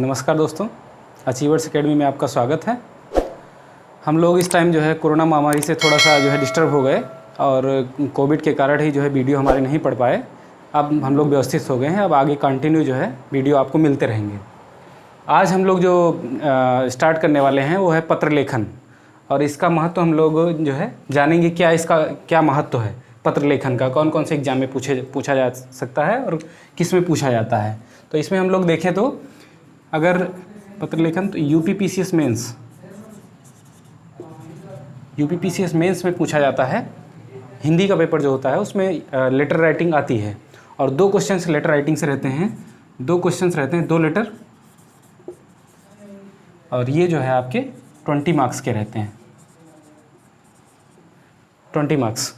नमस्कार दोस्तों, achievers academy में आपका स्वागत है। हम लोग इस टाइम जो है कोरोना महामारी से थोड़ा सा जो है डिस्टर्ब हो गए और कोविड के कारण ही जो है वीडियो हमारे नहीं पढ़ पाए। अब हम लोग व्यवस्थित हो गए हैं, अब आगे कंटिन्यू जो है वीडियो आपको मिलते रहेंगे। आज हम लोग जो स्टार्ट करने वाले हैं वो है पत्र लेखन, और इसका महत्व हम लोग जो है जानेंगे। इसका क्या महत्व है पत्र लेखन का, कौन कौन से एग्जाम में पूछा जा सकता है और किस में पूछा जाता है। तो इसमें हम लोग देखें तो अगर पत्र लेखन तो यूपीपीसीएस मेंस में पूछा जाता है। हिंदी का पेपर जो होता है उसमें लेटर राइटिंग आती है, और 2 क्वेश्चंस लेटर राइटिंग से रहते हैं। 2 क्वेश्चंस रहते हैं, 2 लेटर, और ये जो है आपके 20 मार्क्स के रहते हैं, 20 मार्क्स।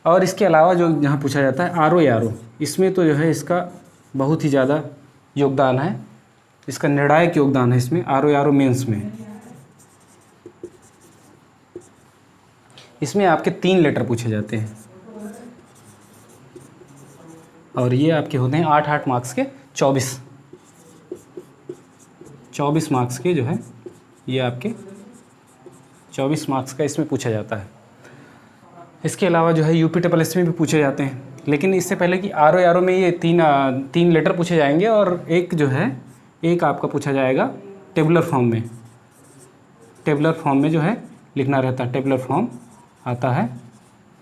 और इसके अलावा जो यहाँ पूछा जाता है आरओ, इसमें तो जो है इसका बहुत ही ज़्यादा योगदान है, इसका निर्णायक योगदान है इसमें आरओ मेंस में। इसमें आपके 3 लेटर पूछे जाते हैं, और ये आपके होते हैं 8 मार्क्स के 24 मार्क्स के जो है ये आपके 24 मार्क्स का इसमें पूछा जाता है। इसके अलावा जो है यूपीएससी में भी पूछे जाते हैं, लेकिन इससे पहले कि आरओ में ये तीन लेटर पूछे जाएंगे, और एक आपका पूछा जाएगा टेबुलर फॉर्म में जो है लिखना रहता है, टेबुलर फॉर्म आता है।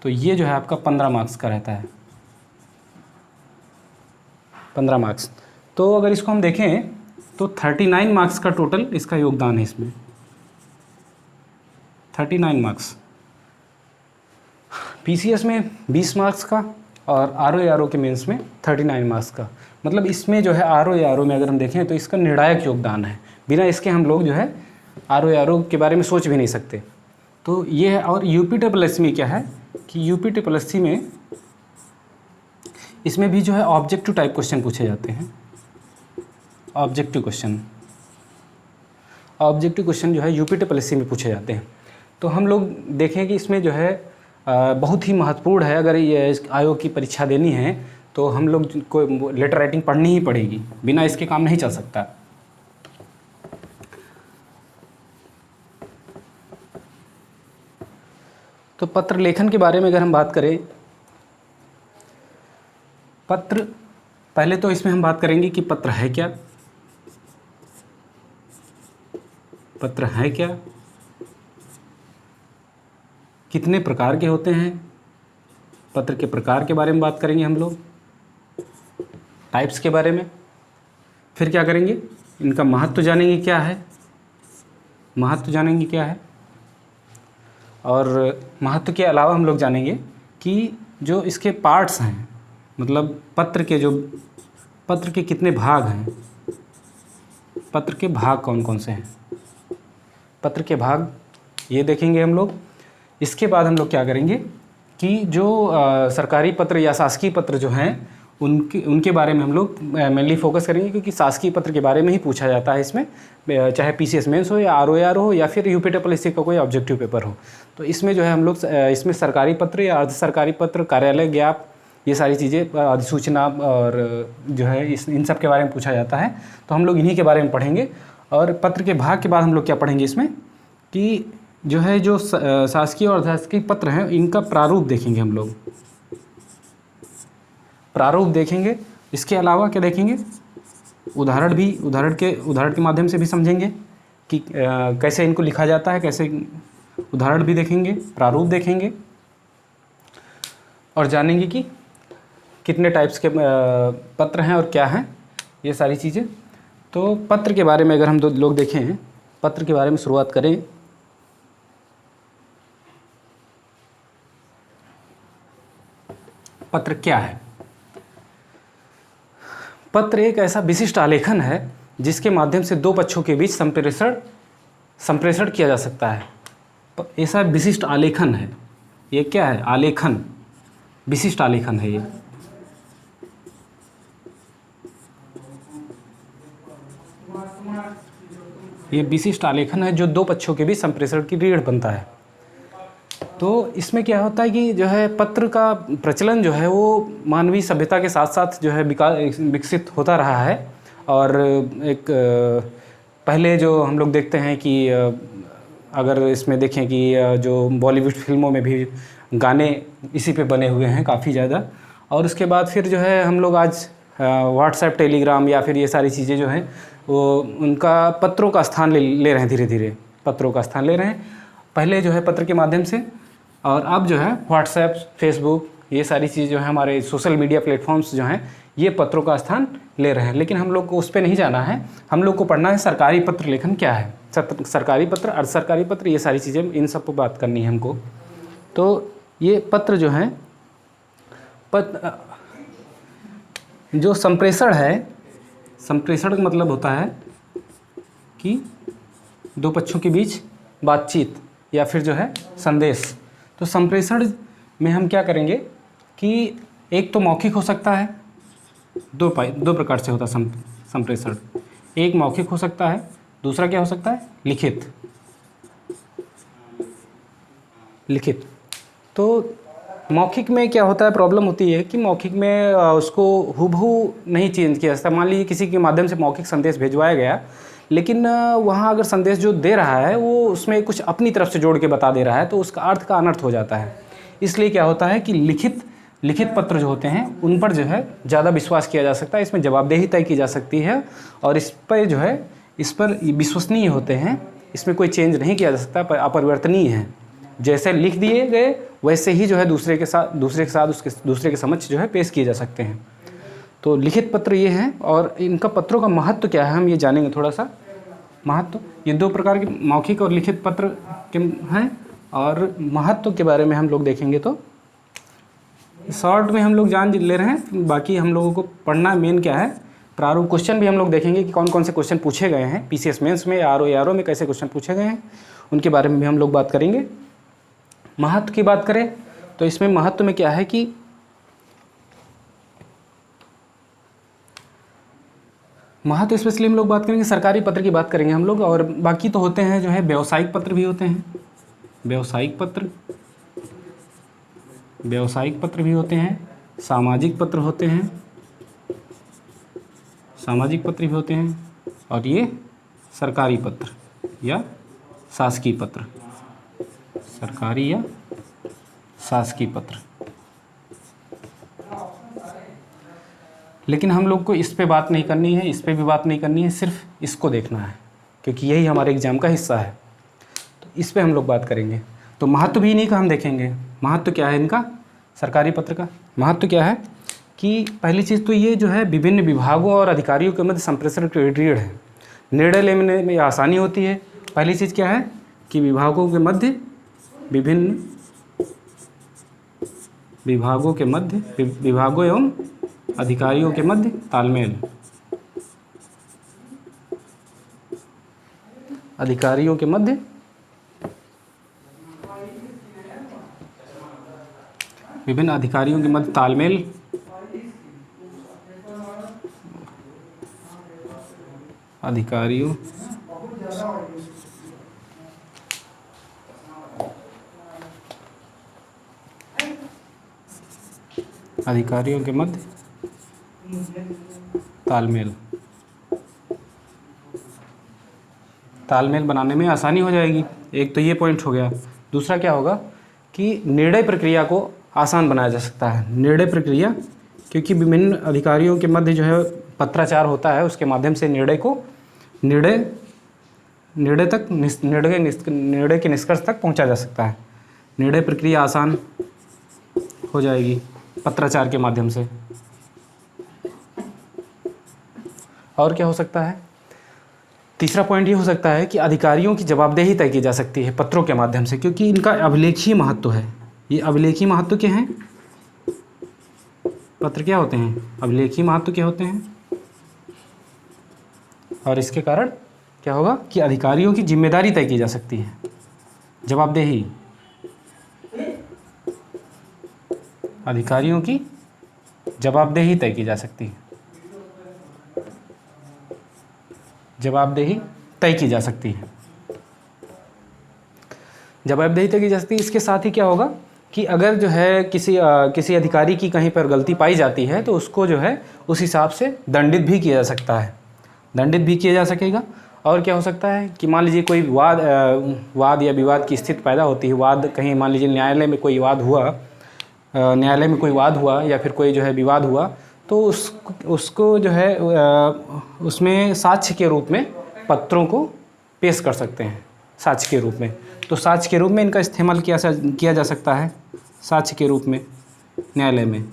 तो ये जो है आपका 15 मार्क्स का रहता है, 15 मार्क्स। तो अगर इसको हम देखें तो 39 मार्क्स का टोटल इसका योगदान है इसमें, 39 मार्क्स। पीसीएस में 20 मार्क्स का और आरओ के मेंस में 39 मार्क्स का। मतलब इसमें जो है आरओ में अगर हम देखें तो इसका निर्णायक योगदान है, बिना इसके हम लोग जो है आरओ के बारे में सोच भी नहीं सकते। तो ये है। और यूपीएससी में क्या है कि यूपीएससी में इसमें भी जो है ऑब्जेक्टिव टाइप क्वेश्चन पूछे जाते हैं। ऑब्जेक्टिव क्वेश्चन जो है यूपीएससी में पूछे जाते हैं। तो हम लोग देखें कि इसमें जो है बहुत ही महत्वपूर्ण है। अगर ये आयोग की परीक्षा देनी है तो हम लोग को लेटर राइटिंग पढ़नी ही पड़ेगी, बिना इसके काम नहीं चल सकता। तो पत्र लेखन के बारे में अगर हम बात करें, पहले तो इसमें हम बात करेंगे कि पत्र है क्या, कितने प्रकार के होते हैं, पत्र के प्रकार के बारे में बात करेंगे हम लोग, टाइप्स के बारे में। फिर क्या करेंगे, इनका महत्व जानेंगे क्या है, और महत्व के अलावा हम लोग जानेंगे कि जो इसके पार्ट्स हैं, मतलब पत्र के कितने भाग हैं, पत्र के भाग कौन कौन से हैं, पत्र के भाग ये देखेंगे हम लोग। इसके बाद हम लोग क्या करेंगे कि जो सरकारी पत्र या शासकीय पत्र जो हैं उनके बारे में हम लोग मेनली फोकस करेंगे, क्योंकि शासकीय पत्र के बारे में ही पूछा जाता है इसमें, चाहे पीसीएस मेंस हो या आरओ हो या फिर यूपीएससी का कोई ऑब्जेक्टिव पेपर हो। तो इसमें जो है हम लोग इसमें सरकारी पत्र या अर्ध सरकारी पत्र, कार्यालय ज्ञाप, ये सारी चीज़ें, अधिसूचना और जो है इन सब के बारे में पूछा जाता है। तो हम लोग इन्हीं के बारे में पढ़ेंगे। और पत्र के भाग के बाद हम लोग क्या पढ़ेंगे इसमें कि जो है जो शासकीय और अशासकीय पत्र हैं इनका प्रारूप देखेंगे हम लोग, प्रारूप देखेंगे। इसके अलावा क्या देखेंगे, उदाहरण के माध्यम से भी समझेंगे कि कैसे इनको लिखा जाता है, कैसे उदाहरण भी देखेंगे, प्रारूप देखेंगे, और जानेंगे कि कितने टाइप्स के पत्र हैं और क्या हैं, ये सारी चीज़ें। तो पत्र के बारे में अगर हम लोग देखें, पत्र के बारे में शुरुआत करें, पत्र क्या है। पत्र एक ऐसा विशिष्ट आलेखन है जिसके माध्यम से 2 पक्षों के बीच संप्रेषण किया जा सकता है। ऐसा विशिष्ट आलेखन है, ये क्या है, आलेखन, विशिष्ट आलेखन है ये विशिष्ट आलेखन है जो 2 पक्षों के बीच संप्रेषण की रीढ़ बनता है। तो इसमें क्या होता है कि जो है पत्र का प्रचलन जो है वो मानवीय सभ्यता के साथ साथ जो है विकसित होता रहा है, और एक पहले जो हम लोग देखते हैं कि अगर इसमें देखें कि जो बॉलीवुड फिल्मों में भी गाने इसी पे बने हुए हैं काफ़ी ज़्यादा। और उसके बाद फिर जो है हम लोग आज व्हाट्सएप, टेलीग्राम या फिर ये सारी चीज़ें जो हैं वो उनका पत्रों का स्थान ले रहे हैं, धीरे धीरे पत्रों का स्थान ले रहे हैं। पहले जो है पत्र के माध्यम से, और अब जो है व्हाट्सएप, फेसबुक, ये सारी चीज़ जो है हमारे सोशल मीडिया प्लेटफॉर्म्स जो हैं ये पत्रों का स्थान ले रहे हैं। लेकिन हम लोग को उस पर नहीं जाना है, हम लोग को पढ़ना है सरकारी पत्र लेखन क्या है, सरकारी पत्र, अर्ध सरकारी पत्र, ये सारी चीज़ें, इन सब पर बात करनी है हमको। तो ये पत्र जो हैं, जो संप्रेषण है, संप्रेषण का मतलब होता है कि दो पक्षों के बीच बातचीत या फिर जो है संदेश। तो संप्रेषण में हम क्या करेंगे कि एक तो मौखिक हो सकता है, दो प्रकार से होता है संप्रेषण। एक मौखिक हो सकता है, दूसरा क्या हो सकता है, लिखित। तो मौखिक में क्या होता है, प्रॉब्लम होती है कि मौखिक में उसको हूबहू नहीं चेंज किया जा सकता। मान लीजिए किसी के माध्यम से मौखिक संदेश भिजवाया गया, लेकिन वहाँ अगर संदेश जो दे रहा है वो उसमें कुछ अपनी तरफ से जोड़ के बता दे रहा है, तो उसका अर्थ का अनर्थ हो जाता है। इसलिए क्या होता है कि लिखित पत्र जो होते हैं उन पर जो है ज़्यादा विश्वास किया जा सकता है, इसमें जवाबदेही तय की जा सकती है और इस पर विश्वसनीय होते हैं, इसमें कोई चेंज नहीं किया जा सकता, अपरिवर्तनीय है। जैसे लिख दिए गए वैसे ही जो है दूसरे के दूसरे के समक्ष जो है पेश किए जा सकते हैं। तो लिखित पत्र ये हैं, और इनका पत्रों का महत्व क्या है हम ये जानेंगे थोड़ा सा। महत्व, ये दो प्रकार के मौखिक और लिखित पत्र के हैं, और महत्व के बारे में हम लोग देखेंगे। तो शॉर्ट में हम लोग जान ले रहे हैं, बाकी हम लोगों को पढ़ना मेन क्या है, प्रारूप क्वेश्चन भी हम लोग देखेंगे कि कौन कौन से क्वेश्चन पूछे गए हैं पीसीएस मेंस में, आरओ में कैसे क्वेश्चन पूछे गए हैं, उनके बारे में भी हम लोग बात करेंगे। महत्व की बात करें तो इसमें महत्व में क्या है कि महत्व स्पेशली हम लोग बात करेंगे सरकारी पत्र की बात करेंगे हम लोग, और बाकी तो होते हैं जो है व्यावसायिक पत्र भी होते हैं, व्यावसायिक पत्र भी होते हैं, सामाजिक पत्र होते हैं, सामाजिक पत्र भी होते हैं, और ये सरकारी पत्र या शासकीय पत्र, सरकारी या शासकीय पत्र। लेकिन हम लोग को इस पे बात नहीं करनी है, इस पे भी बात नहीं करनी है, सिर्फ इसको देखना है क्योंकि यही हमारे एग्जाम का हिस्सा है। तो इस पे हम लोग बात करेंगे। तो महत्व भी इन्हीं का हम देखेंगे। महत्व क्या है इनका, सरकारी पत्र का महत्व क्या है कि पहली चीज़ तो ये जो है विभिन्न विभागों और अधिकारियों के मध्य संप्रेषण के ऋण है, निर्णय लेने में आसानी होती है। पहली चीज़ क्या है कि विभागों के मध्य, विभिन्न विभागों एवं अधिकारियों के मध्य तालमेल, अधिकारियों के मध्य विभिन्न अधिकारियों के मध्य तालमेल, अधिकारियों के मध्य तालमेल बनाने में आसानी हो जाएगी। एक तो ये पॉइंट हो गया। दूसरा क्या होगा कि निर्णय प्रक्रिया को आसान बनाया जा सकता है। निर्णय प्रक्रिया, क्योंकि विभिन्न अधिकारियों के मध्य जो है पत्राचार होता है, उसके माध्यम से निर्णय के निष्कर्ष तक पहुंचा जा सकता है। निर्णय प्रक्रिया आसान हो जाएगी पत्राचार के माध्यम से। और क्या हो सकता है, तीसरा पॉइंट ये हो सकता है कि अधिकारियों की जवाबदेही तय की जा सकती है पत्रों के माध्यम से, क्योंकि इनका अभिलेखीय महत्व है। ये अभिलेखीय महत्व के हैं, पत्र क्या होते हैं, अभिलेखीय महत्व के होते हैं, और इसके कारण क्या होगा कि अधिकारियों की जिम्मेदारी तय की जा सकती है, जवाबदेही, अधिकारियों की जवाबदेही तय की जा सकती है, जवाबदेही तय की जा सकती है, जवाबदेही तय की जा सकती है। इसके साथ ही क्या होगा कि अगर जो है किसी अधिकारी की कहीं पर गलती पाई जाती है तो उसको जो है उस हिसाब से दंडित भी किया जा सकता है। दंडित भी किया जा सकेगा। और क्या हो सकता है कि मान लीजिए कोई वाद या विवाद की स्थिति पैदा होती है, वाद कहीं मान लीजिए न्यायालय में कोई वाद हुआ, न्यायालय में कोई वाद हुआ या फिर कोई जो है विवाद हुआ, तो उसको जो है उसमें साक्ष्य के रूप में पत्रों को पेश कर सकते हैं, साक्ष्य के रूप में। तो साक्ष्य के रूप में इनका इस्तेमाल किया जा सकता है, साक्ष्य के रूप में न्यायालय में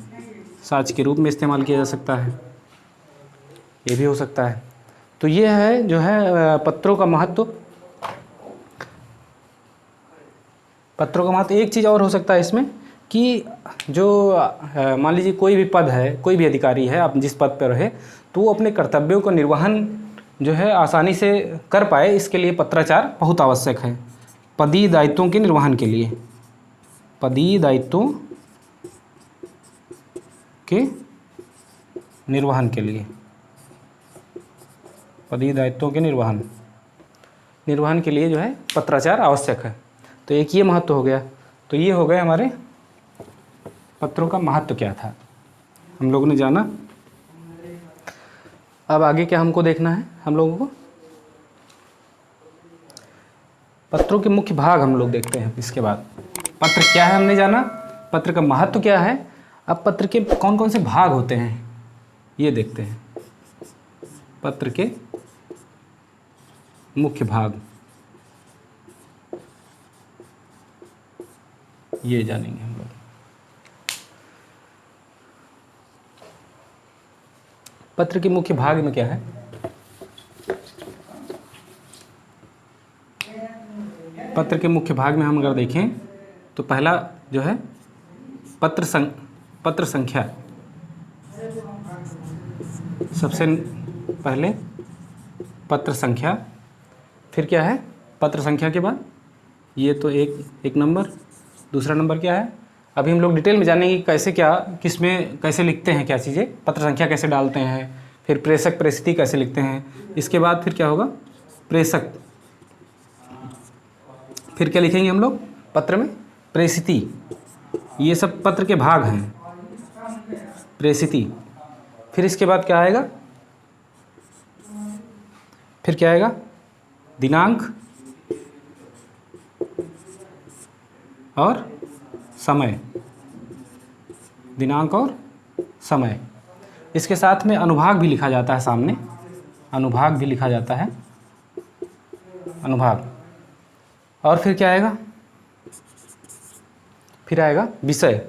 साक्ष्य के रूप में इस्तेमाल किया जा सकता है, ये भी हो सकता है। तो ये है जो है पत्रों का महत्व। पत्रों का महत्व एक चीज़ और हो सकता है इसमें कि जो मान लीजिए कोई भी पद है, कोई भी अधिकारी है, आप जिस पद पर रहे, तो वो अपने कर्तव्यों को निर्वहन जो है आसानी से कर पाए, इसके लिए पत्राचार बहुत आवश्यक है। पदीय दायित्वों के निर्वहन के लिए, पदीय दायित्वों के निर्वहन के लिए, पदीय दायित्वों के निर्वहन के लिए जो है पत्राचार आवश्यक है। तो एक ये महत्व हो गया। तो ये हो गए हमारे पत्रों का महत्व क्या था, हम लोगों ने जाना। अब आगे क्या हमको देखना है, हम लोगों को पत्रों के मुख्य भाग हम लोग देखते हैं। इसके बाद पत्र क्या है हमने जाना, पत्र का महत्व क्या है। अब पत्र के कौन कौन से भाग होते हैं ये देखते हैं। पत्र के मुख्य भाग ये जानेंगे हम लोग। पत्र के मुख्य भाग में क्या है, पत्र के मुख्य भाग में हम अगर देखें तो पहला जो है पत्र संख्या, सबसे पहले पत्र संख्या, फिर क्या है पत्र संख्या के बाद ये तो एक नंबर, दूसरा नंबर क्या है, अभी हम लोग डिटेल में जानेंगे कैसे क्या किस में कैसे लिखते हैं क्या चीज़ें, पत्र संख्या कैसे डालते हैं, फिर प्रेषक प्रेषिती कैसे लिखते हैं, इसके बाद फिर क्या होगा प्रेषक, फिर क्या लिखेंगे हम लोग पत्र में प्रेषिती, ये सब पत्र के भाग हैं, प्रेषिती। फिर इसके बाद क्या आएगा, फिर क्या आएगा दिनांक और समय, दिनांक और समय। इसके साथ में अनुभाग भी लिखा जाता है, सामने अनुभाग भी लिखा जाता है, अनुभाग। और फिर क्या आएगा, फिर आएगा विषय,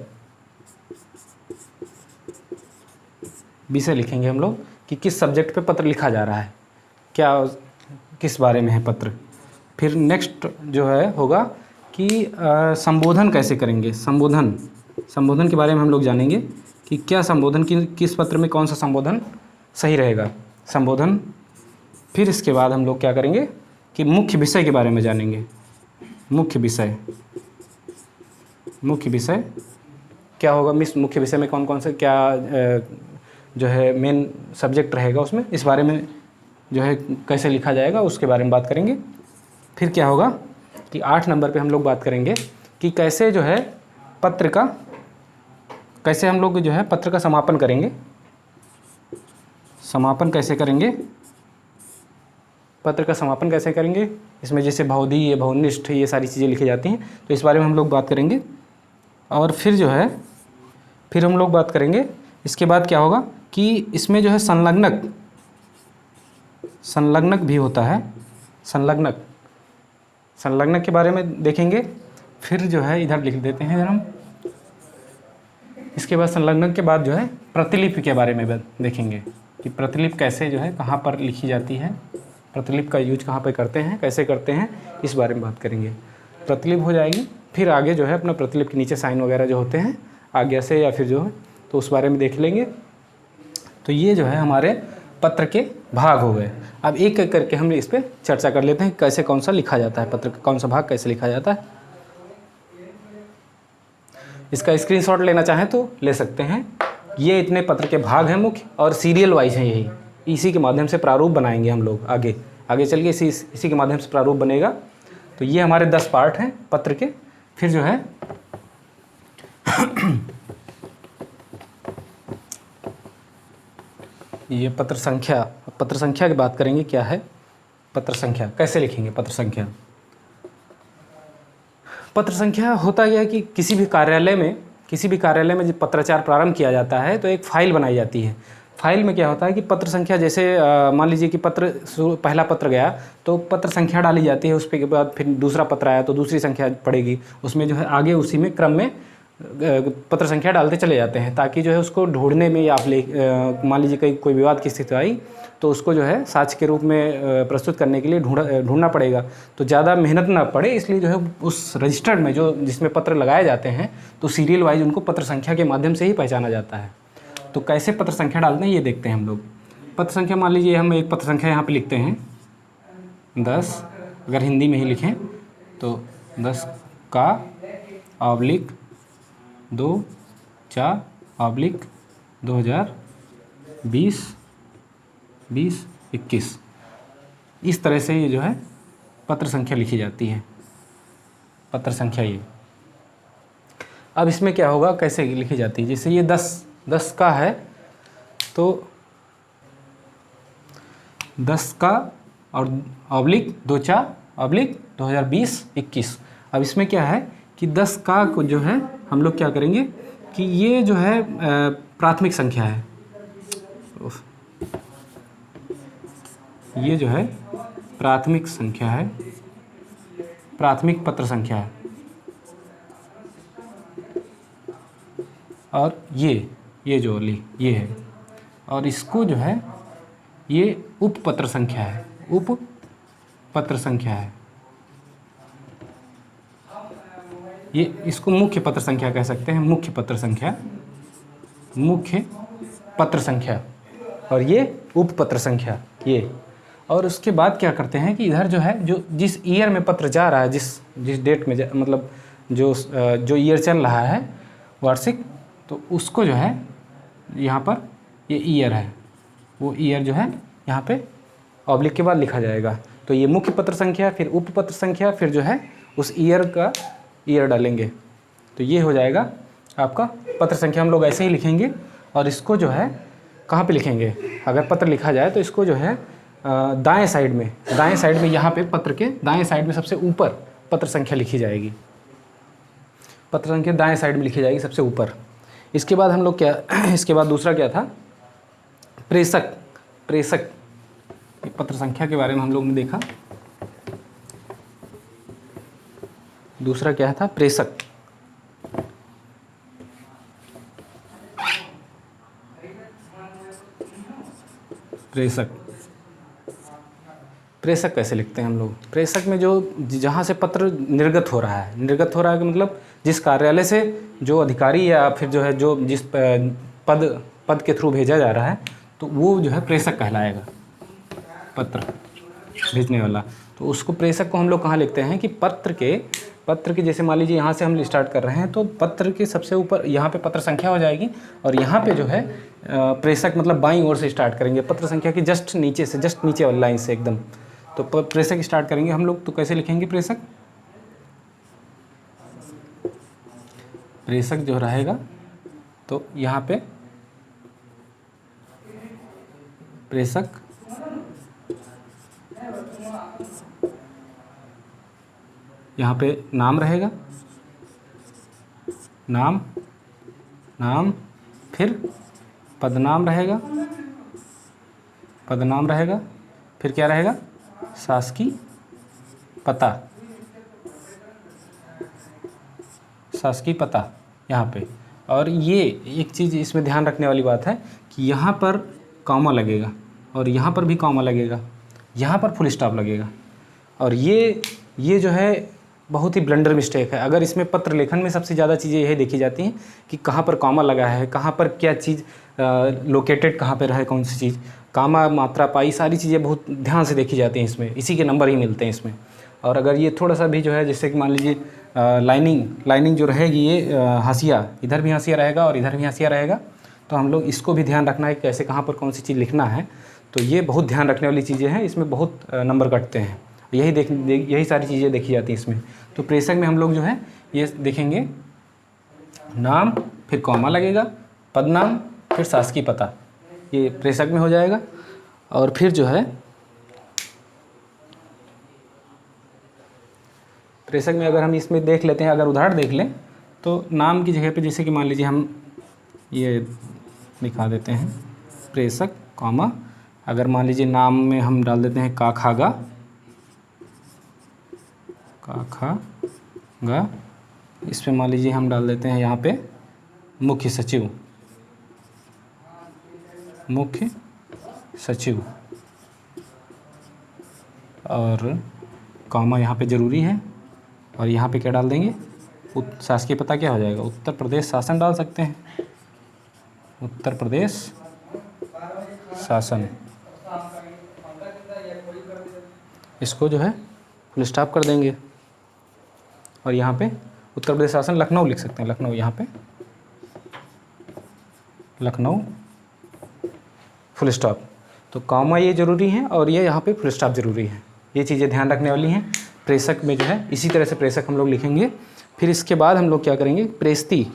विषय लिखेंगे हम लोग कि किस सब्जेक्ट पे पत्र लिखा जा रहा है, क्या किस बारे में है पत्र। फिर नेक्स्ट जो है होगा कि संबोधन कैसे करेंगे, संबोधन के बारे में हम लोग जानेंगे कि क्या संबोधन किस पत्र में कौन सा संबोधन सही रहेगा, संबोधन। फिर इसके बाद हम लोग क्या करेंगे कि मुख्य विषय के बारे में जानेंगे, मुख्य विषय क्या होगा, मुख्य विषय में कौन कौन से क्या जो है मेन सब्जेक्ट रहेगा उसमें, इस बारे में जो है कैसे लिखा जाएगा उसके बारे में बात करेंगे। फिर क्या होगा कि 8 नंबर पे हम लोग बात करेंगे कि कैसे जो है पत्र का, कैसे हम लोग जो है पत्र का समापन करेंगे, समापन कैसे करेंगे, पत्र का समापन कैसे करेंगे। इसमें जैसे भवदीय भवनिष्ठ ये सारी चीज़ें लिखी जाती हैं, तो इस बारे में हम लोग बात करेंगे। और फिर जो है फिर हम लोग बात करेंगे इसके बाद क्या होगा कि इसमें जो है संलग्नक भी होता है, संलग्नक के बारे में देखेंगे। फिर जो है इधर लिख देते हैं हम, इसके बाद संलग्नक के बाद जो है प्रतिलिपि के बारे में देखेंगे कि प्रतिलिपि कैसे जो है कहाँ पर लिखी जाती है, प्रतिलिपि का यूज कहाँ पर करते हैं, कैसे करते हैं, इस बारे में बात करेंगे। प्रतिलिपि हो जाएगी, फिर आगे जो है अपना प्रतिलिपि के नीचे साइन वगैरह जो होते हैं आज्ञा से या फिर जो है तो उस बारे में देख लेंगे। तो ये जो है हमारे पत्र के भाग हो गए। अब एक एक करके हम इस पर चर्चा कर लेते हैं कैसे कौन सा लिखा जाता है, पत्र का कौन सा भाग कैसे लिखा जाता है। इसका स्क्रीनशॉट लेना चाहें तो ले सकते हैं। ये इतने पत्र के भाग हैं मुख्य और सीरियल वाइज हैं, यही इसी के माध्यम से प्रारूप बनाएंगे हम लोग आगे चल के इसी के माध्यम से प्रारूप बनेगा। तो ये हमारे 10 पार्ट हैं पत्र के। फिर जो है ये पत्र संख्या पत्र संख्या की बात करेंगे। क्या है पत्र संख्या, कैसे लिखेंगे पत्र संख्या? पत्र संख्या होता यह है कि किसी भी कार्यालय में जब पत्राचार प्रारंभ किया जाता है तो एक फ़ाइल बनाई जाती है। फाइल में क्या होता है कि पत्र संख्या, जैसे मान लीजिए कि पहला पत्र गया तो पत्र संख्या डाली जाती है, उसके बाद फिर दूसरा पत्र आया तो दूसरी संख्या पड़ेगी, उसमें जो है आगे उसी में क्रम में पत्र संख्या डालते चले जाते हैं, ताकि जो है उसको ढूंढने में, या आप मान लीजिए कहीं कोई विवाद की स्थिति आई तो उसको जो है साक्ष्य के रूप में प्रस्तुत करने के लिए ढूंढना पड़ेगा, तो ज़्यादा मेहनत ना पड़े, इसलिए जो है उस रजिस्टर्ड में जिसमें पत्र लगाए जाते हैं तो सीरियल वाइज उनको पत्र संख्या के माध्यम से ही पहचाना जाता है। तो कैसे पत्र संख्या डालते हैं ये देखते हैं हम लोग। पत्र संख्या, मान लीजिए हम एक पत्र संख्या यहाँ पे लिखते हैं 10, अगर हिंदी में ही लिखें तो 10 का ऑब्लिक 2/2020-21, इस तरह से ये जो है पत्र संख्या लिखी जाती है, पत्र संख्या ये। अब इसमें क्या होगा, कैसे लिखी जाती है, जैसे ये 10 का है तो 10 का और ऑब्लिक 2/2021। अब इसमें क्या है कि 10 का को जो है हम लोग क्या करेंगे कि ये जो है प्राथमिक संख्या है, ये जो है प्राथमिक संख्या है, प्राथमिक पत्र संख्या है, और ये जो वाली ये है, और इसको जो है ये उप पत्र संख्या है, उप पत्र संख्या है, ये इसको मुख्य पत्र संख्या कह सकते हैं, मुख्य पत्र संख्या, और ये उप पत्र संख्या ये। और उसके बाद क्या करते हैं कि इधर जो है जिस ईयर में पत्र जा रहा है, जिस डेट में मतलब जो ईयर चल रहा है वार्षिक, तो उसको जो है यहाँ पर ये ईयर है, वो ईयर जो है यहाँ पे ऑब्लिक के बाद लिखा जाएगा। तो ये मुख्य पत्र संख्या, फिर उप पत्र संख्या, फिर जो है उस ईयर का ईयर डालेंगे, तो ये हो जाएगा आपका पत्र संख्या। हम लोग ऐसे ही लिखेंगे, और इसको जो है कहाँ पे लिखेंगे, अगर पत्र लिखा जाए तो इसको जो है दाएं साइड में यहाँ पे पत्र के दाएं साइड में सबसे ऊपर पत्र संख्या लिखी जाएगी, पत्र संख्या दाएं साइड में लिखी जाएगी सबसे ऊपर। इसके बाद हम लोग इसके बाद दूसरा क्या था, प्रेषक। पत्र संख्या के बारे में हम लोग ने देखा। दूसरा क्या था, प्रेषक। प्रेषक कैसे लिखते हैं हम लोग? प्रेषक में जहाँ से पत्र निर्गत हो रहा है कि मतलब जिस कार्यालय से जो अधिकारी या फिर जो है जिस पद के थ्रू भेजा जा रहा है, तो वो जो है प्रेषक कहलाएगा, पत्र भेजने वाला। तो उसको प्रेषक को हम लोग कहाँ लिखते हैं कि पत्र के जैसे मान लीजिए यहाँ से हम स्टार्ट कर रहे हैं, तो पत्र के सबसे ऊपर यहाँ पे पत्र संख्या हो जाएगी, और यहाँ पे जो है प्रेषक मतलब बाईं ओर से स्टार्ट करेंगे, पत्र संख्या की जस्ट नीचे वाली लाइन से एकदम। तो प्रेषक स्टार्ट करेंगे हम लोग, तो कैसे लिखेंगे प्रेषक? प्रेषक जो रहेगा तो यहाँ पे प्रेषक यहाँ पे नाम रहेगा, नाम फिर पदनाम रहेगा, फिर क्या रहेगा, शासकीय पता यहाँ पे। और ये एक चीज़ इसमें ध्यान रखने वाली बात है कि यहाँ पर कॉमा लगेगा, और यहाँ पर भी कॉमा लगेगा, यहाँ पर फुल स्टॉप लगेगा, और ये जो है बहुत ही ब्लंडर मिस्टेक है। अगर इसमें पत्र लेखन में सबसे ज़्यादा चीज़ें यही देखी जाती हैं कि कहाँ पर कॉमा लगा है, कहाँ पर क्या चीज़ लोकेटेड कहाँ पर है, कौन सी चीज़, कामा, मात्रा, पाई, सारी चीज़ें बहुत ध्यान से देखी जाती हैं इसमें, इसी के नंबर ही मिलते हैं इसमें। और अगर ये थोड़ा सा भी जो है, जैसे कि मान लीजिए लाइनिंग जो रहेगी, ये हाशिया, इधर भी हाशिया रहेगा और इधर भी हाशिया रहेगा, तो हम लोग इसको भी ध्यान रखना है कि कैसे कहाँ पर कौन सी चीज़ लिखना है। तो ये बहुत ध्यान रखने वाली चीज़ें हैं, इसमें बहुत नंबर कटते हैं, यही सारी चीज़ें देखी जाती हैं इसमें। तो प्रेषक में हम लोग जो है ये देखेंगे, नाम फिर कॉमा लगेगा, पदनाम फिर शासकीय पता, ये प्रेषक में हो जाएगा। और फिर जो है प्रेषक में अगर हम इसमें देख लेते हैं, अगर उदाहरण देख लें तो नाम की जगह पे जैसे कि मान लीजिए हम ये दिखा देते हैं प्रेषक कॉमा, अगर मान लीजिए नाम में हम डाल देते हैं का खा गा, इस पे मान लीजिए हम डाल देते हैं यहाँ पे मुख्य सचिव, और कॉमा यहाँ पे ज़रूरी है, और यहाँ पे क्या डाल देंगे, शासकीय पता क्या हो जाएगा, उत्तर प्रदेश शासन डाल सकते हैं, उत्तर प्रदेश शासन। इसको जो है फुल स्टॉप कर देंगे, और यहाँ पे उत्तर प्रदेश शासन लखनऊ लिख सकते हैं, लखनऊ, यहाँ पे लखनऊ फुल स्टॉप। तो कॉमा ये ज़रूरी है और ये यहाँ पे फुल स्टॉप ज़रूरी है, ये चीज़ें ध्यान रखने वाली हैं। प्रेषक में जो है इसी तरह से प्रेषक हम लोग लिखेंगे। फिर इसके बाद हम लोग क्या करेंगे, प्रेस्ती,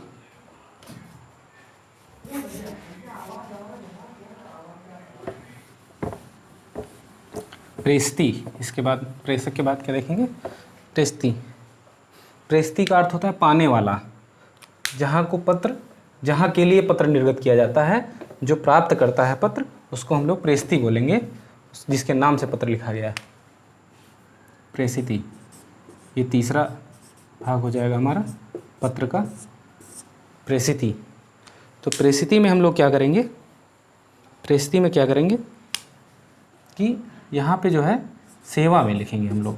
इसके बाद प्रेषक के बाद क्या देखेंगे, प्रेस्ती का अर्थ होता है पाने वाला, जहाँ के लिए पत्र निर्गत किया जाता है, जो प्राप्त करता है पत्र उसको हम लोग प्रेस्ती बोलेंगे, जिसके नाम से पत्र लिखा गया है, प्रेषिती। ये तीसरा भाग हो जाएगा हमारा पत्र का, प्रेषिती। तो प्रेषिती में हम लोग क्या करेंगे, प्रेषिती में क्या करेंगे कि यहाँ पे जो है सेवा में लिखेंगे हम लोग,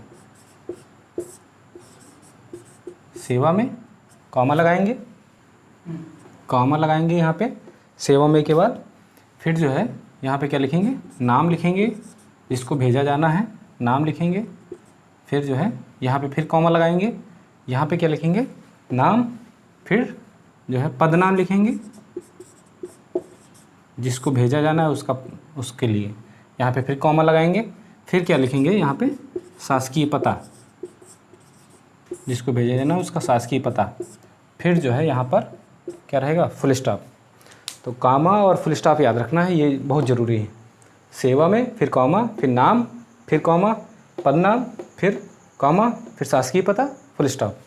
सेवा में कॉमा लगाएंगे, यहाँ पे सेवा में के बाद फिर जो है यहाँ पे क्या लिखेंगे, नाम लिखेंगे, जिसको भेजा जाना है नाम लिखेंगे, फिर जो है यहाँ पे फिर कॉमा लगाएंगे, यहाँ पे क्या लिखेंगे, नाम, फिर जो है पद नाम लिखेंगे, जिसको भेजा जाना है उसके लिए, यहाँ पे फिर कॉमा लगाएंगे, फिर क्या लिखेंगे, यहाँ पे शासकीय पता, जिसको भेजा जाना है उसका शासकीय पता, फिर जो है यहाँ पर क्या रहेगा, फुल स्टॉप। तो कॉमा और फुल स्टॉप याद रखना है, ये बहुत ज़रूरी है। सेवा में फिर कॉमा, फिर नाम, फिर कॉमा, पदनाम, फिर कॉमा, फिर शासकीय पता, फुल स्टॉप।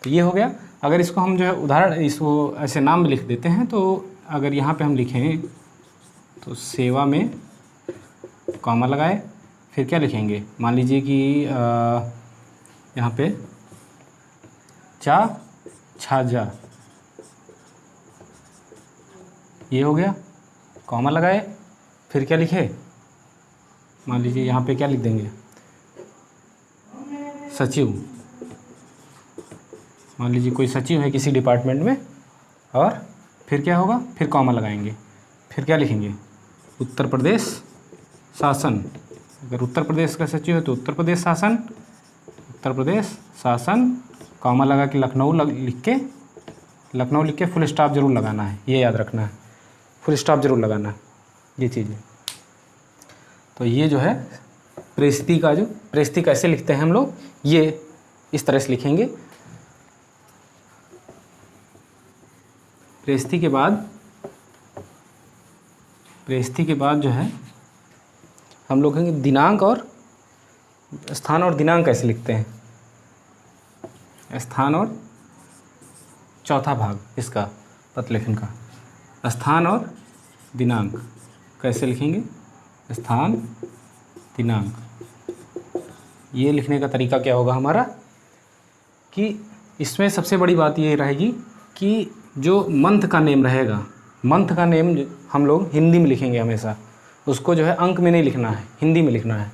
तो ये हो गया। अगर इसको हम जो है उदाहरण इसको ऐसे नाम में लिख देते हैं, तो अगर यहाँ पे हम लिखें तो सेवा में कॉमा लगाए, फिर क्या लिखेंगे, मान लीजिए कि यहाँ पे छाजा, ये हो गया, कॉमा लगाए, फिर क्या लिखे, मान लीजिए यहाँ पे क्या लिख देंगे, सचिव, मान लीजिए कोई सचिव है किसी डिपार्टमेंट में, और फिर क्या होगा, फिर कॉमा लगाएंगे, फिर क्या लिखेंगे, उत्तर प्रदेश शासन। अगर उत्तर प्रदेश का सचिव है तो उत्तर प्रदेश शासन, कॉमा लगा के लखनऊ लिख के फुल स्टॉप जरूर लगाना है, ये याद रखना है, फुल स्टॉप जरूर लगाना है, ये चीज़ें। तो ये जो है प्रेस्ती कैसे लिखते हैं हम लोग, ये इस तरह से लिखेंगे। प्रेस्ती के बाद जो है हम लोग कहेंगे दिनांक और स्थान और दिनांक कैसे लिखते हैं, स्थान और चौथा भाग इसका पत्र लेखन का, स्थान और दिनांक कैसे लिखेंगे, स्थान दिनांक। ये लिखने का तरीका क्या होगा हमारा कि इसमें सबसे बड़ी बात ये रहेगी कि जो मंथ का नेम रहेगा, मंथ का नेम हम लोग हिंदी में लिखेंगे हमेशा, उसको जो है अंक में नहीं लिखना है, हिंदी में लिखना है।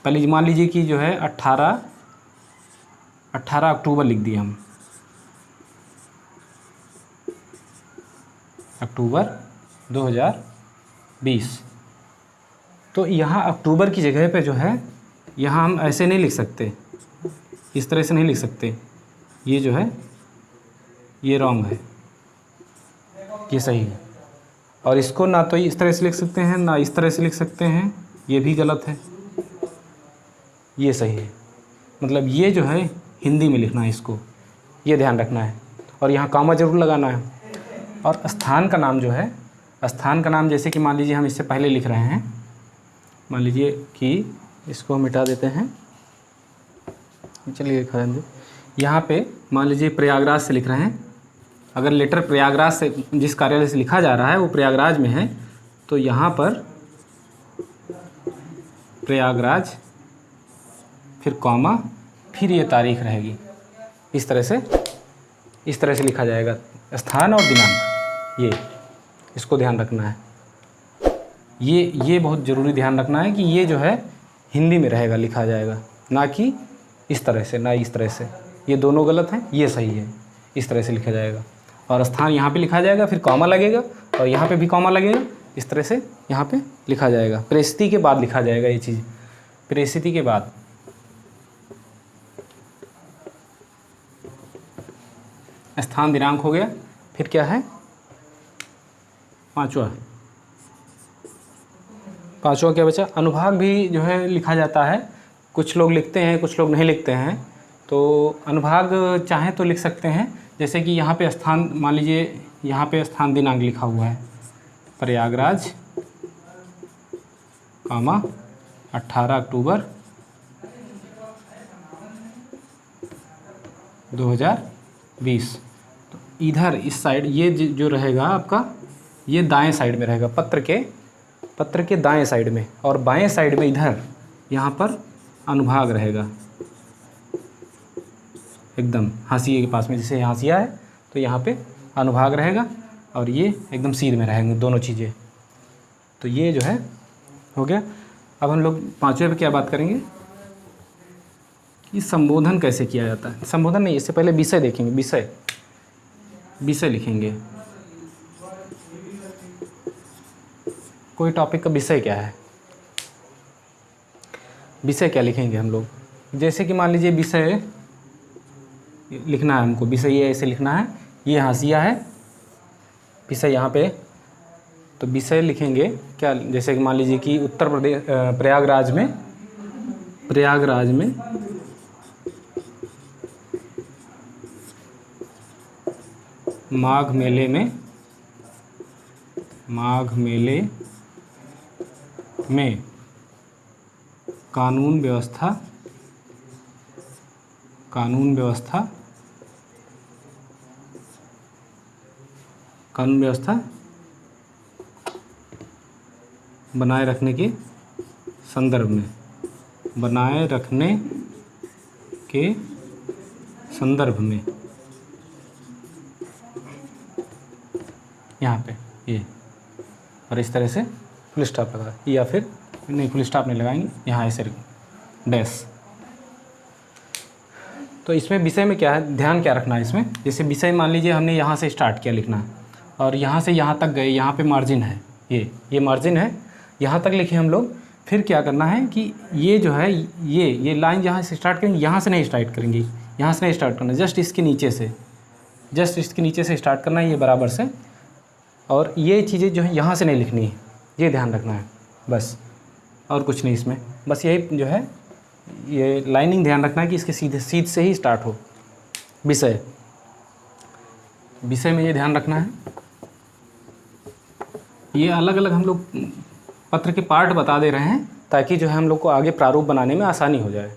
पहले मान लीजिए कि जो है 18 अक्टूबर लिख दिए हम, अक्टूबर 2020, तो यहाँ अक्टूबर की जगह पे जो है यहाँ हम ऐसे नहीं लिख सकते, इस तरह से नहीं लिख सकते, ये जो है ये रॉन्ग है, ये सही है। और इसको ना तो इस तरह से लिख सकते हैं ना इस तरह से लिख सकते हैं, ये भी गलत है, ये सही है। मतलब ये जो है हिंदी में लिखना है, इसको ये ध्यान रखना है, और यहाँ कॉमा ज़रूर लगाना है। और स्थान का नाम जो है, स्थान का नाम जैसे कि मान लीजिए हम इससे पहले लिख रहे हैं मान लीजिए कि इसको हम मिटा देते हैं, चलिए लिखा दे। यहाँ पे मान लीजिए प्रयागराज से लिख रहे हैं, अगर लेटर प्रयागराज से जिस कार्यालय से लिखा जा रहा है वो प्रयागराज में है, तो यहाँ पर प्रयागराज फिर कॉमा फिर ये तारीख रहेगी। इस तरह से लिखा जाएगा, स्थान और दिनांक। ये इसको ध्यान रखना है, ये बहुत ज़रूरी ध्यान रखना है कि ये जो है हिंदी में रहेगा, लिखा जाएगा, ना कि इस तरह से, ना इस तरह से। ये दोनों गलत हैं, ये सही है, इस तरह से लिखा जाएगा। और स्थान यहाँ पे लिखा जाएगा, फिर कॉमा लगेगा और यहाँ पे भी कॉमा लगेगा, इस तरह से यहाँ पे लिखा जाएगा। परिस्थिति के बाद लिखा जाएगा ये चीज़, परिस्थिति के बाद। स्थान दिनांक हो गया, फिर क्या है पांचवा क्या बचा? अनुभाग भी जो है लिखा जाता है, कुछ लोग लिखते हैं, कुछ लोग नहीं लिखते हैं। तो अनुभाग चाहें तो लिख सकते हैं, जैसे कि यहाँ पे स्थान, मान लीजिए यहाँ पे स्थान दिनांक लिखा हुआ है प्रयागराज, 18 अक्टूबर 2020। तो इधर इस साइड ये जो रहेगा आपका, ये दाएं साइड में रहेगा, पत्र के दाएं साइड में, और बाएं साइड में इधर यहाँ पर अनुभाग रहेगा, एकदम हाशिए के पास में, जैसे हाशिया है तो यहाँ पे अनुभाग रहेगा, और ये एकदम सीध में रहेंगे दोनों चीज़ें। तो ये जो है हो गया। अब हम लोग पांचवें पे क्या बात करेंगे कि संबोधन कैसे किया जाता है। संबोधन नहीं, इससे पहले विषय देखेंगे, विषय लिखेंगे। कोई टॉपिक का विषय क्या है, विषय क्या लिखेंगे हम लोग। जैसे कि मान लीजिए विषय लिखना है हमको, विषय ये ऐसे लिखना है, ये हाशिया है, विषय यहाँ पे, तो विषय लिखेंगे क्या। जैसे कि मान लीजिए कि उत्तर प्रदेश प्रयागराज में माघ मेले में कानून व्यवस्था बनाए रखने के संदर्भ में, यहाँ पे ये, और इस तरह से फुल स्टॉप लगा, या फिर नहीं, फुल स्टॉप नहीं लगाएंगे, यहाँ ऐसे डैश। तो इसमें विषय में क्या है, ध्यान क्या रखना है इसमें। जैसे विषय मान लीजिए हमने यहाँ से स्टार्ट किया लिखना, और यहाँ से यहाँ तक गए, यहाँ पे मार्जिन है, ये मार्जिन है, यहाँ तक लिखे हम लोग। फिर क्या करना है कि ये जो है ये लाइन जहाँ से स्टार्ट करेंगे, यहाँ से नहीं स्टार्ट करेंगे, यहाँ से नहीं स्टार्ट करना, जस्ट इसके नीचे से स्टार्ट करना है, ये बराबर से। और ये चीज़ें जो है यहाँ से नहीं लिखनी है, ये ध्यान रखना है बस, और कुछ नहीं इसमें। बस यही जो है, ये लाइनिंग ध्यान रखना है कि इसके सीध से ही स्टार्ट हो। विषय में ये ध्यान रखना है। ये अलग अलग हम लोग पत्र के पार्ट बता दे रहे हैं, ताकि जो है हम लोग को आगे प्रारूप बनाने में आसानी हो जाए।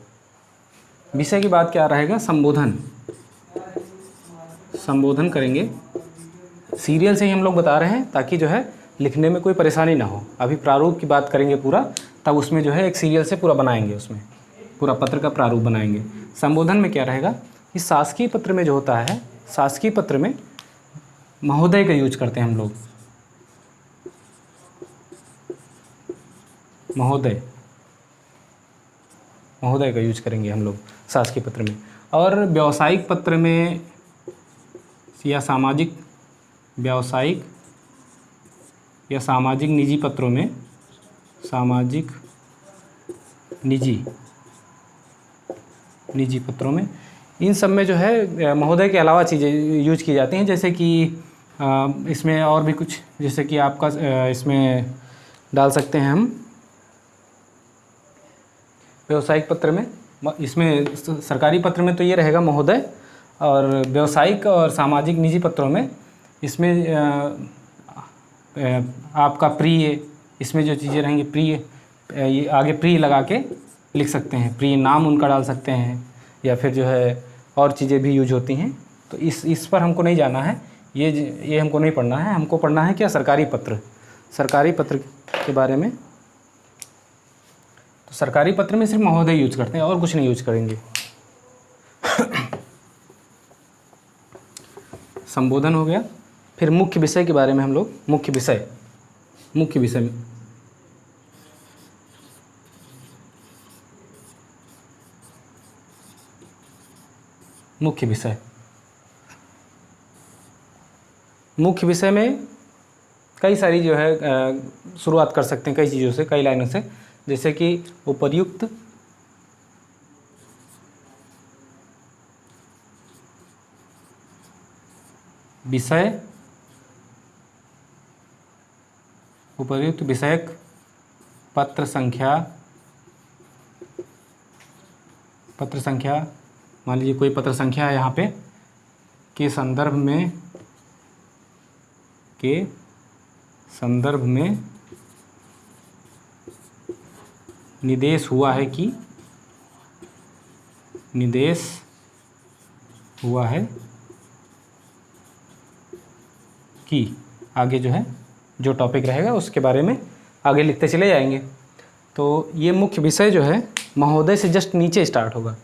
विषय की बात क्या रहेगा, संबोधन करेंगे। सीरियल से ही हम लोग बता रहे हैं, ताकि जो है लिखने में कोई परेशानी ना हो। अभी प्रारूप की बात करेंगे पूरा, तब उसमें जो है एक सीरियल से पूरा बनाएंगे, उसमें पूरा पत्र का प्रारूप बनाएंगे। संबोधन में क्या रहेगा, इस शासकीय पत्र में जो होता है, शासकीय पत्र में महोदय का यूज करते हैं हम लोग, महोदय का यूज करेंगे हम लोग शासकीय पत्र में। और व्यावसायिक पत्र में या सामाजिक निजी पत्रों में, निजी पत्रों में, इन सब में जो है महोदय के अलावा चीज़ें यूज की जाती हैं। जैसे कि इसमें और भी कुछ, जैसे कि आपका इसमें डाल सकते हैं हम व्यावसायिक पत्र में, इसमें सरकारी पत्र में तो ये रहेगा महोदय, और व्यावसायिक और सामाजिक निजी पत्रों में इसमें आपका प्रिय, इसमें जो चीज़ें रहेंगी ये आगे प्री लगा के लिख सकते हैं, प्री नाम उनका डाल सकते हैं, या फिर जो है और चीज़ें भी यूज होती हैं। तो इस पर हमको नहीं जाना है, ये हमको नहीं पढ़ना है। हमको पढ़ना है क्या, सरकारी पत्र, सरकारी पत्र के बारे में। तो सरकारी पत्र में सिर्फ महोदय यूज करते हैं और कुछ नहीं यूज करेंगे। संबोधन हो गया। फिर मुख्य विषय के बारे में हम लोग, मुख्य विषय में मुख्य विषय में कई सारी जो है शुरुआत कर सकते हैं कई चीज़ों से, कई लाइनों से, जैसे कि उपर्युक्त विषय, उपर्युक्त विषयक पत्र संख्या, मान लीजिए कोई पत्र संख्या है यहाँ पे, के संदर्भ में निर्देश हुआ है कि आगे जो है जो टॉपिक रहेगा उसके बारे में आगे लिखते चले जाएंगे। तो ये मुख्य विषय जो है महोदय से जस्ट नीचे स्टार्ट होगा।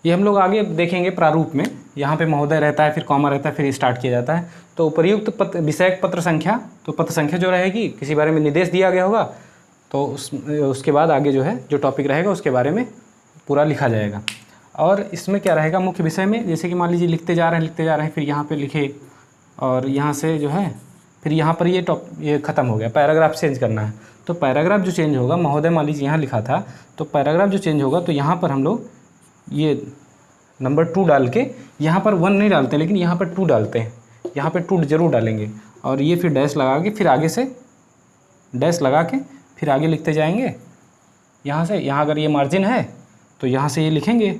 ये हम लोग आगे देखेंगे प्रारूप में, यहाँ पे महोदय रहता है, फिर कॉमा रहता है, फिर स्टार्ट किया जाता है। तो उपर्युक्त विषयक पत्र संख्या, तो पत्र संख्या जो रहेगी, किसी बारे में निर्देश दिया गया होगा, तो उसके बाद आगे जो है जो टॉपिक रहेगा उसके बारे में पूरा लिखा जाएगा। और इसमें क्या रहेगा मुख्य विषय में, जैसे कि मान लीजिए लिखते जा रहे हैं, फिर यहाँ पर लिखे, और यहाँ से जो है फिर यहाँ पर ये ख़त्म हो गया, पैराग्राफ चेंज करना है। तो पैराग्राफ जो चेंज होगा, महोदय मान लीजिए यहाँ लिखा था, तो पैराग्राफ जो चेंज होगा, तो यहाँ पर हम लोग ये नंबर 2 डाल के, यहाँ पर 1 नहीं डालते लेकिन यहाँ पर 2 डालते हैं, यहाँ पे 2 जरूर डालेंगे, और ये फिर डैश लगा के, फिर आगे से डैश लगा के फिर आगे लिखते जाएंगे। यहाँ से यहाँ अगर ये मार्जिन है तो यहाँ से ये लिखेंगे,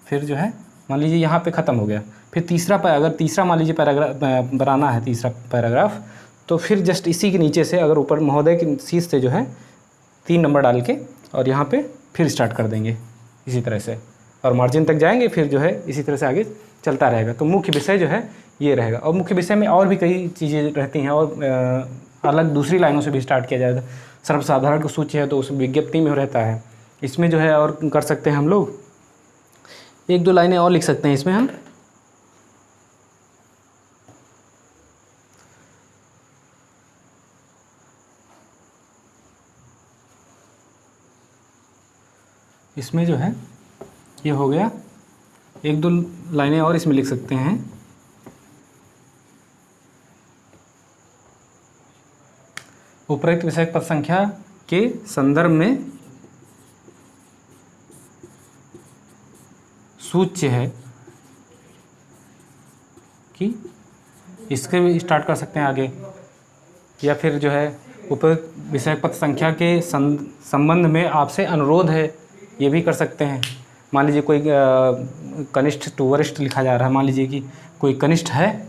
फिर जो है मान लीजिए यहाँ पे ख़त्म हो गया। फिर अगर तीसरा मान लीजिए पैराग्राफ बनाना है, तीसरा पैराग्राफ, तो फिर जस्ट इसी के नीचे से अगर ऊपर महोदय की शीर्ष से जो है 3 नंबर डाल के, और यहाँ पे फिर स्टार्ट कर देंगे इसी तरह से, और मार्जिन तक जाएंगे, फिर जो है इसी तरह से आगे चलता रहेगा। तो मुख्य विषय जो है ये रहेगा। और मुख्य विषय में और भी कई चीज़ें रहती हैं, और अलग दूसरी लाइनों से भी स्टार्ट किया जाएगा। सर्वसाधारण का सूची है तो उस विज्ञप्ति में रहता है, इसमें जो है और कर सकते हैं हम लोग, 1-2 लाइनें और लिख सकते हैं इसमें हम। इसमें जो है ये हो गया, 1-2 लाइनें और इसमें लिख सकते हैं। उपरोक्त विषय पद संख्या के संदर्भ में सूच्य है कि, इसके भी स्टार्ट कर सकते हैं आगे, या फिर जो है उपरोक्त विषय पद संख्या के संबंध में आपसे अनुरोध है, ये भी कर सकते हैं। मान लीजिए कोई कनिष्ठ टू वरिष्ठ लिखा जा रहा है, मान लीजिए कि कोई कनिष्ठ है,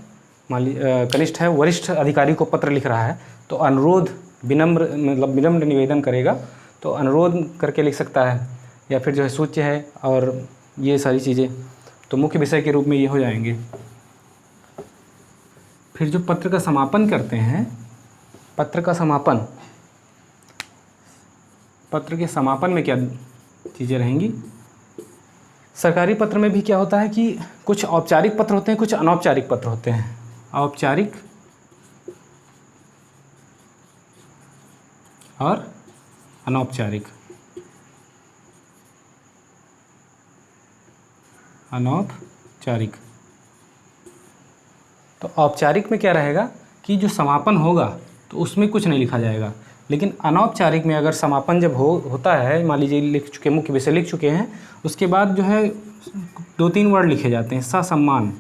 कनिष्ठ है, वरिष्ठ अधिकारी को पत्र लिख रहा है, तो अनुरोध विनम्र निवेदन करेगा, तो अनुरोध करके लिख सकता है, या फिर जो है सूच्य है, और ये सारी चीज़ें तो मुख्य विषय के रूप में ये हो जाएंगे। फिर जो पत्र का समापन करते हैं, पत्र के समापन में क्या चीज़ें रहेंगी। सरकारी पत्र में भी क्या होता है कि कुछ औपचारिक पत्र होते हैं, कुछ अनौपचारिक पत्र होते हैं। औपचारिक और अनौपचारिक। तो औपचारिक में क्या रहेगा कि जो समापन होगा तो उसमें कुछ नहीं लिखा जाएगा, लेकिन अनौपचारिक में अगर समापन जब होता है, मान लीजिए लिख चुके, मुख्य विषय लिख चुके हैं, उसके बाद जो है 2-3 वर्ड लिखे जाते हैं। ससम्मान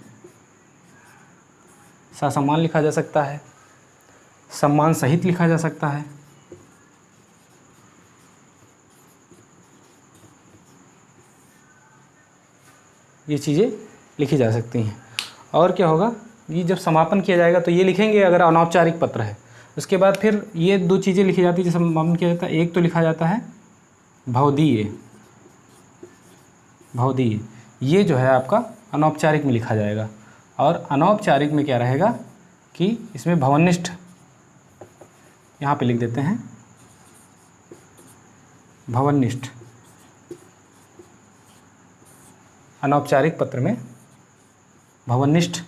लिखा जा सकता है, सम्मान सहित लिखा जा सकता है। ये चीज़ें लिखी जा सकती हैं। और क्या होगा, ये जब समापन किया जाएगा तो ये लिखेंगे अगर अनौपचारिक पत्र है, उसके बाद फिर ये दो चीज़ें लिखी जाती है जिसे समापन किया जाता है। एक तो लिखा जाता है भवदीय, भवदीय ये जो है आपका अनौपचारिक में लिखा जाएगा। और अनौपचारिक में क्या रहेगा कि इसमें भवनिष्ठ, यहाँ पे लिख देते हैं भवनिष्ठ। अनौपचारिक पत्र में भवनिष्ठ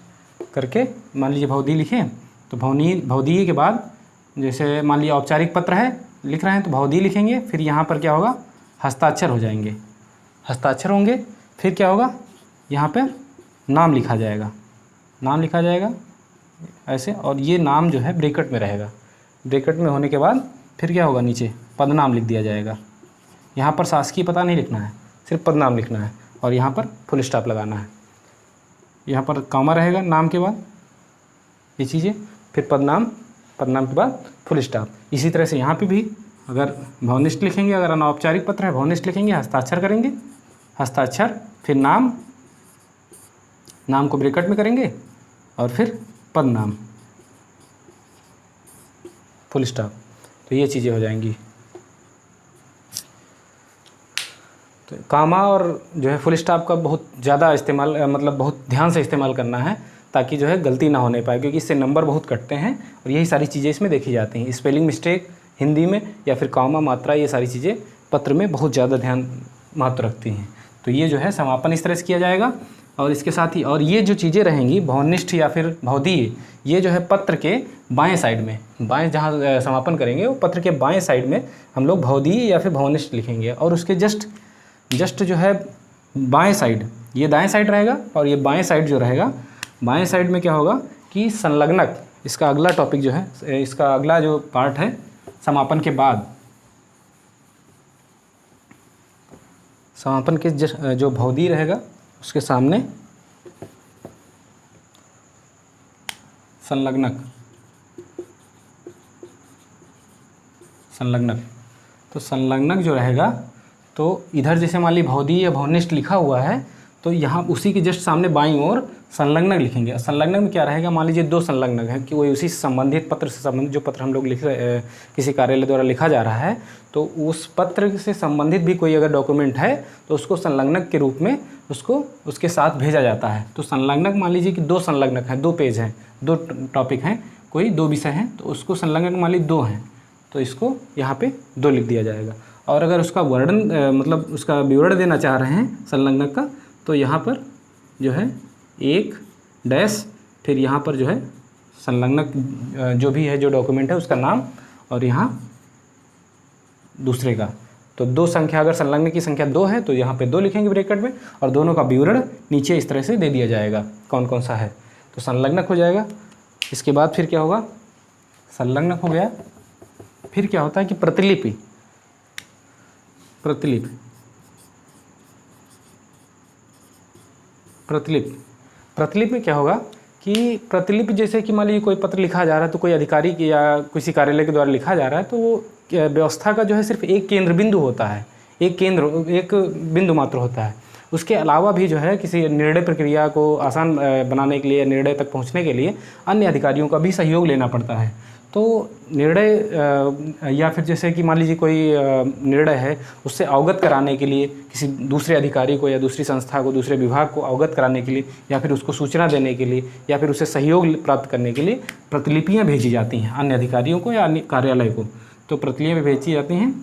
करके मान लीजिए भवदीय लिखे तो भवदीय के बाद जैसे मान लीजिए औपचारिक पत्र है लिख रहे हैं तो भवदीय लिखेंगे, फिर यहाँ पर क्या होगा हस्ताक्षर हो जाएंगे, हस्ताक्षर होंगे, फिर क्या होगा यहाँ पर नाम लिखा जाएगा, नाम लिखा जाएगा ऐसे। और ये नाम जो है ब्रैकेट में रहेगा, ब्रैकेट में होने के बाद फिर क्या होगा नीचे पदनाम लिख दिया जाएगा। यहाँ पर शासकीय पता नहीं लिखना है, सिर्फ पदनाम लिखना है और यहाँ पर फुल स्टॉप लगाना है। यहाँ पर कॉमा रहेगा नाम के बाद, ये चीज़ें, फिर पदनाम, पदनाम के बाद फुल स्टॉप। इसी तरह से यहाँ पे भी अगर भवनिष्ठ लिखेंगे, अगर अनौपचारिक पत्र है भवनिष्ठ लिखेंगे, हस्ताक्षर करेंगे, हस्ताक्षर, फिर नाम, नाम को ब्रैकेट में करेंगे और फिर पदनाम फुल स्टॉप। तो ये चीज़ें हो जाएंगी। तो कामा और जो है फुल स्टॉप का बहुत ज़्यादा इस्तेमाल, मतलब बहुत ध्यान से इस्तेमाल करना है ताकि जो है गलती ना होने पाए, क्योंकि इससे नंबर बहुत कटते हैं और यही सारी चीज़ें इसमें देखी जाती हैं। स्पेलिंग मिस्टेक हिंदी में या फिर कामा, मात्रा, ये सारी चीज़ें पत्र में बहुत ज़्यादा ध्यान महत्व रखती हैं। तो ये जो है समापन इस तरह से किया जाएगा। और इसके साथ ही और ये जो चीज़ें रहेंगी भवनिष्ठ या फिर भवदीय, ये जो है पत्र के बाएं साइड में, बाएं जहाँ समापन करेंगे वो पत्र के बाएं साइड में हम लोग भवदीय या फिर भवनिष्ठ लिखेंगे। और उसके जस्ट जो है बाएं साइड, ये दाएं साइड रहेगा और ये बाएं साइड जो रहेगा, बाएं साइड में क्या होगा कि संलग्नक, इसका अगला टॉपिक जो है, इसका अगला जो पार्ट है समापन के बाद, समापन के जो भवदीय रहेगा उसके सामने संलग्नक, संलग्नक। तो संलग्नक जो रहेगा तो इधर जैसे मान ली भवदीय या भवनिष्ठ लिखा हुआ है तो यहाँ उसी के जस्ट सामने बाईं ओर संलग्नक लिखेंगे। संलग्नक में क्या रहेगा, मान लीजिए दो संलग्नक है कि वही उसी से संबंधित पत्र से संबंधित जो पत्र हम लोग लिख रहे, किसी कार्यालय द्वारा लिखा जा रहा है, तो उस पत्र से संबंधित भी कोई अगर डॉक्यूमेंट है तो उसको संलग्नक के रूप में उसको उसके साथ भेजा जाता है। तो संलग्नक मान लीजिए कि दो संलग्नक हैं, दो पेज हैं, दो टॉपिक हैं, कोई दो विषय हैं, तो उसको संलग्नक मान लीजिए दो हैं तो इसको यहाँ पे दो लिख दिया जाएगा। और अगर उसका वर्णन मतलब उसका विवरण देना चाह रहे हैं संलग्नक का तो यहाँ पर जो है एक डैश, फिर यहाँ पर जो है संलग्नक जो भी है जो डॉक्यूमेंट है उसका नाम और यहाँ दूसरे का। तो दो संख्या, अगर संलग्नक की संख्या दो है तो यहाँ पे दो लिखेंगे ब्रैकेट में और दोनों का विवरण नीचे इस तरह से दे दिया जाएगा कौन कौन सा है, तो संलग्नक हो जाएगा। इसके बाद फिर क्या होगा, संलग्नक हो गया, फिर क्या होता है कि प्रतिलिपि, प्रतिलिपि, प्रतिलिपि, प्रतिलिपि में क्या होगा कि प्रतिलिपि जैसे कि मान लीजिए कोई पत्र लिखा जा रहा है तो कोई अधिकारी की या किसी कार्यालय के द्वारा लिखा जा रहा है तो वो व्यवस्था का जो है सिर्फ एक केंद्र बिंदु होता है, एक केंद्र, एक बिंदु मात्र होता है। उसके अलावा भी जो है किसी निर्णय प्रक्रिया को आसान बनाने के लिए, निर्णय तक पहुंचने के लिए अन्य अधिकारियों का भी सहयोग लेना पड़ता है। तो निर्णय या फिर जैसे कि मान लीजिए कोई निर्णय है उससे अवगत कराने के लिए किसी दूसरे अधिकारी को या दूसरी संस्था को, दूसरे विभाग को अवगत कराने के लिए या फिर उसको सूचना देने के लिए या फिर उससे सहयोग प्राप्त करने के लिए प्रतिलिपियां भेजी जाती हैं अन्य अधिकारियों को या अन्य कार्यालय को। तो प्रतिलिपियां भेजी जाती हैं।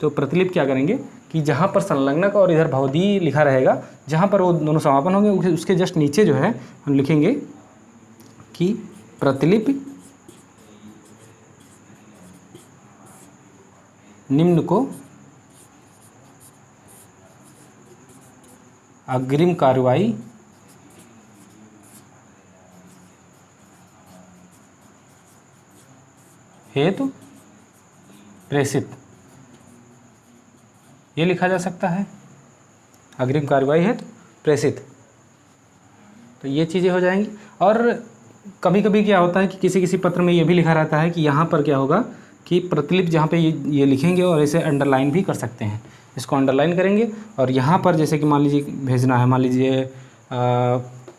तो प्रतिलिपि क्या करेंगे कि जहाँ पर संलग्नक और इधर भवदीय लिखा रहेगा, जहाँ पर वो दोनों समापन होंगे उसके जस्ट नीचे जो है हम लिखेंगे कि प्रतिलिपि निम्न को अग्रिम कार्रवाई हेतु प्रेषित, ये लिखा जा सकता है अग्रिम कार्रवाई हेतु प्रेषित। तो ये चीज़ें हो जाएंगी। और कभी कभी क्या होता है कि किसी किसी पत्र में ये भी लिखा रहता है कि यहाँ पर क्या होगा कि प्रतिलिपि जहाँ पे ये लिखेंगे और इसे अंडरलाइन भी कर सकते हैं, इसको अंडरलाइन करेंगे और यहाँ पर जैसे कि मान लीजिए भेजना है, मान लीजिए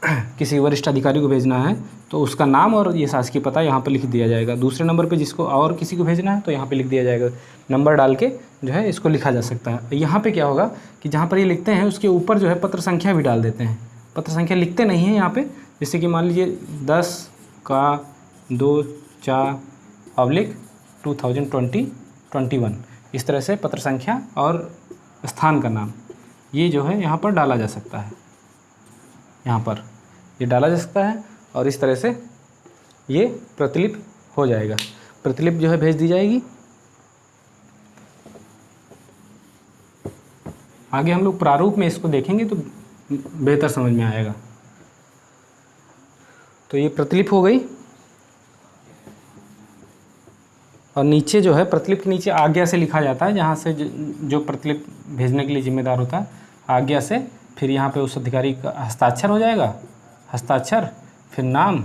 किसी वरिष्ठ अधिकारी को भेजना है तो उसका नाम और ये शासकीय पता यहाँ पर लिख दिया जाएगा। दूसरे नंबर पे जिसको और किसी को भेजना है तो यहाँ पे लिख दिया जाएगा, नंबर डाल के जो है इसको लिखा जा सकता है। यहाँ पे क्या होगा कि जहाँ पर ये लिखते हैं उसके ऊपर जो है पत्र संख्या भी डाल देते हैं। पत्र संख्या लिखते नहीं हैं यहाँ पे, जैसे कि मान लीजिए 10/2/2020-21 इस तरह से पत्र संख्या और स्थान का नाम ये जो है यहाँ पर डाला जा सकता है। यहाँ पर ये डाला जा सकता है और इस तरह से ये प्रतिलिपि हो जाएगा। प्रतिलिपि जो है भेज दी जाएगी। आगे हम लोग प्रारूप में इसको देखेंगे तो बेहतर समझ में आएगा। तो ये प्रतिलिपि हो गई और नीचे जो है प्रतिलिपि के नीचे आज्ञा से लिखा जाता है, जहाँ से जो प्रतिलिपि भेजने के लिए जिम्मेदार होता है आज्ञा से, फिर यहाँ पे उस अधिकारी का हस्ताक्षर हो जाएगा, हस्ताक्षर फिर नाम,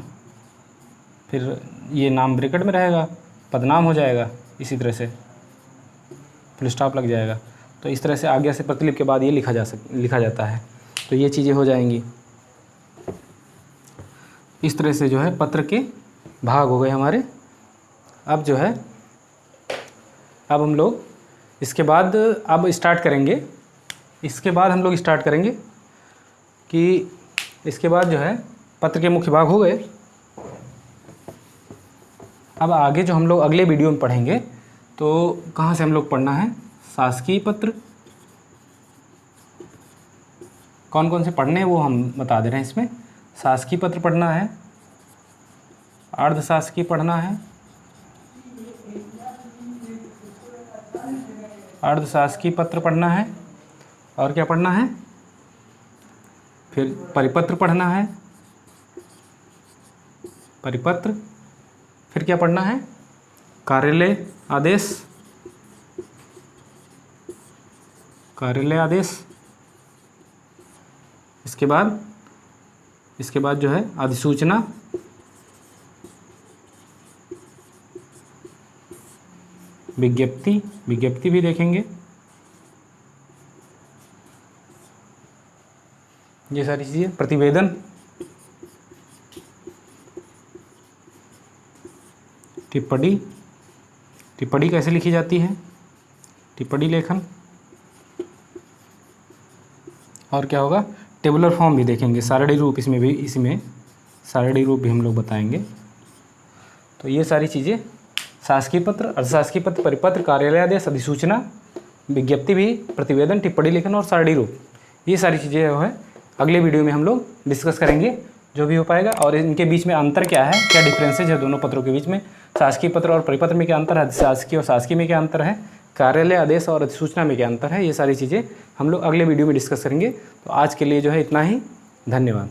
फिर ये नाम ब्रैकेट में रहेगा, पदनाम हो जाएगा, इसी तरह से फुल स्टॉप लग जाएगा। तो इस तरह से आज्ञा से प्रतिलिपि के बाद ये लिखा जाता है। तो ये चीज़ें हो जाएंगी। इस तरह से जो है पत्र के भाग हो गए हमारे। अब जो है अब हम लोग इसके बाद अब स्टार्ट करेंगे। इसके बाद हम लोग स्टार्ट करेंगे कि इसके बाद जो है पत्र के मुख्य भाग हो गए। अब आगे जो हम लोग अगले वीडियो में पढ़ेंगे तो कहाँ से हम लोग पढ़ना है, शासकीय पत्र कौन कौन से पढ़ने हैं वो हम बता दे रहे हैं। इसमें शासकीय पत्र पढ़ना है, अर्धशासकीय पढ़ना है, अर्धशासकीय पत्र पढ़ना है, और क्या पढ़ना है, फिर परिपत्र पढ़ना है, परिपत्र, फिर क्या पढ़ना है, कार्यालय आदेश, कार्यालय आदेश। इसके बाद जो है अधिसूचना, विज्ञप्ति, विज्ञप्ति भी देखेंगे। ये सारी चीज़ें, प्रतिवेदन, टिप्पणी, टिप्पणी कैसे लिखी जाती है, टिप्पणी लेखन, और क्या होगा, टेबुलर फॉर्म भी देखेंगे, सारणी रूप इसमें सारणी रूप भी हम लोग बताएंगे। तो ये सारी चीज़ें शासकीय पत्र, अर्धशासकीय पत्र, परिपत्र, कार्यालय आदेश, अधिसूचना, विज्ञप्ति भी, प्रतिवेदन, टिप्पणी लेखन और सारणी रूप, ये सारी चीज़ें जो है अगले वीडियो में हम लोग डिस्कस करेंगे जो भी हो पाएगा। और इनके बीच में अंतर क्या है, क्या डिफरेंसेज है दोनों पत्रों के बीच में, शासकीय पत्र और परिपत्र में क्या अंतर है, अधिशासकीय और शासकीय में क्या अंतर है, कार्यालय आदेश और अधिसूचना में क्या अंतर है, ये सारी चीज़ें हम लोग अगले वीडियो में डिस्कस करेंगे। तो आज के लिए जो है इतना ही, धन्यवाद।